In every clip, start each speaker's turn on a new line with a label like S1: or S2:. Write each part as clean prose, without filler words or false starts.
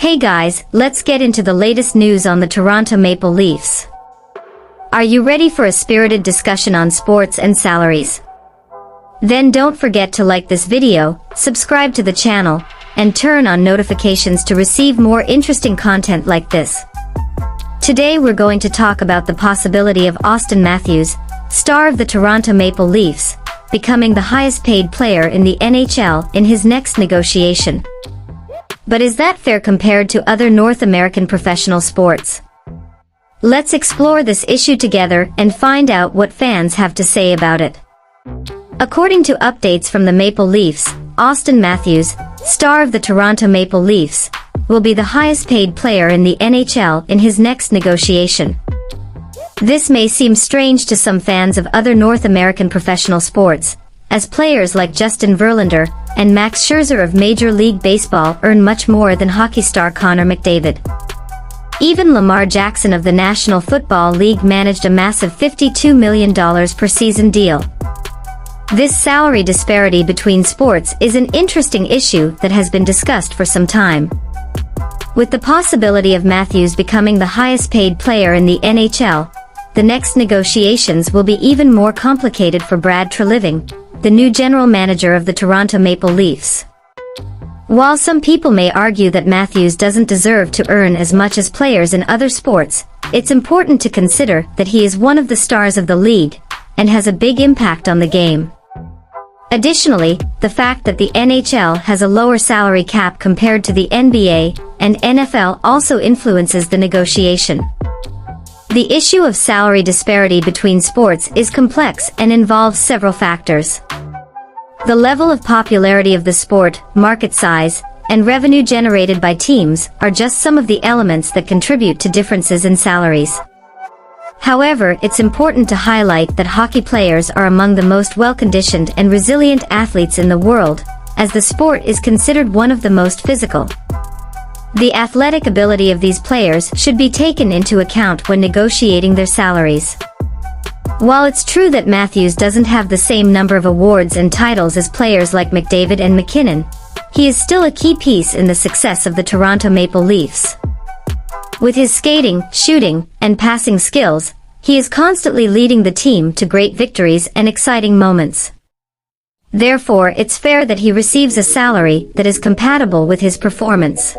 S1: Hey guys, let's get into the latest news on the Toronto Maple Leafs. Are you ready for a spirited discussion on sports and salaries? Then don't forget to like this video, subscribe to the channel, and turn on notifications to receive more interesting content like this. Today we're going to talk about the possibility of Auston Matthews, star of the Toronto Maple Leafs, becoming the highest paid player in the NHL in his next negotiation. But is that fair compared to other North American professional sports? Let's explore this issue together and find out what fans have to say about it. According to updates from the Maple Leafs, Auston Matthews, star of the Toronto Maple Leafs, will be the highest paid player in the NHL in his next negotiation. This may seem strange to some fans of other North American professional sports, as players like Justin Verlander and Max Scherzer of Major League Baseball earn much more than hockey star Connor McDavid. Even Lamar Jackson of the National Football League managed a massive $52 million per season deal. This salary disparity between sports is an interesting issue that has been discussed for some time. With the possibility of Matthews becoming the highest paid player in the NHL, the next negotiations will be even more complicated for Brad Treliving, the new general manager of the Toronto Maple Leafs. While some people may argue that Matthews doesn't deserve to earn as much as players in other sports, it's important to consider that he is one of the stars of the league and has a big impact on the game. Additionally, the fact that the NHL has a lower salary cap compared to the NBA and NFL also influences the negotiation. The issue of salary disparity between sports is complex and involves several factors. The level of popularity of the sport, market size, and revenue generated by teams are just some of the elements that contribute to differences in salaries. However, it's important to highlight that hockey players are among the most well-conditioned and resilient athletes in the world, as the sport is considered one of the most physical. The athletic ability of these players should be taken into account when negotiating their salaries. While it's true that Matthews doesn't have the same number of awards and titles as players like McDavid and McKinnon, he is still a key piece in the success of the Toronto Maple Leafs. With his skating, shooting, and passing skills, he is constantly leading the team to great victories and exciting moments. Therefore, it's fair that he receives a salary that is compatible with his performance.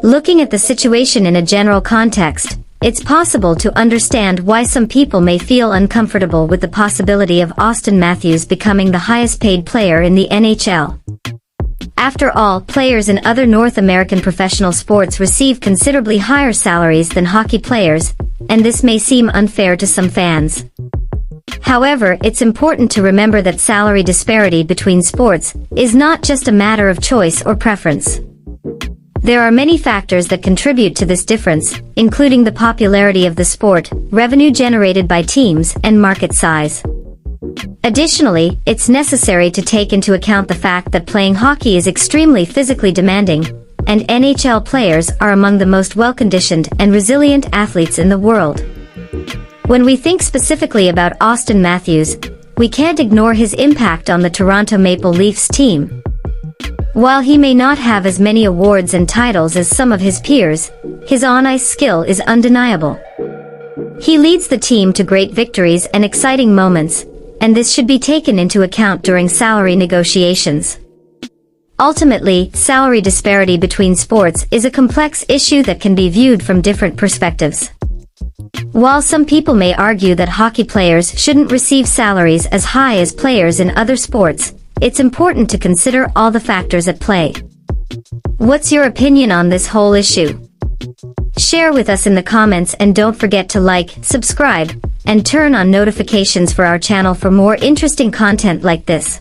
S1: Looking at the situation in a general context, it's possible to understand why some people may feel uncomfortable with the possibility of Auston Matthews becoming the highest paid player in the NHL. After all, players in other North American professional sports receive considerably higher salaries than hockey players, and this may seem unfair to some fans. However, it's important to remember that salary disparity between sports is not just a matter of choice or preference. There are many factors that contribute to this difference, including the popularity of the sport, revenue generated by teams, and market size. Additionally, it's necessary to take into account the fact that playing hockey is extremely physically demanding, and NHL players are among the most well-conditioned and resilient athletes in the world. When we think specifically about Auston Matthews, we can't ignore his impact on the Toronto Maple Leafs team. While he may not have as many awards and titles as some of his peers, his on-ice skill is undeniable. He leads the team to great victories and exciting moments, and this should be taken into account during salary negotiations. Ultimately, salary disparity between sports is a complex issue that can be viewed from different perspectives. While some people may argue that hockey players shouldn't receive salaries as high as players in other sports, it's important to consider all the factors at play. What's your opinion on this whole issue? Share with us in the comments and don't forget to like, subscribe, and turn on notifications for our channel for more interesting content like this.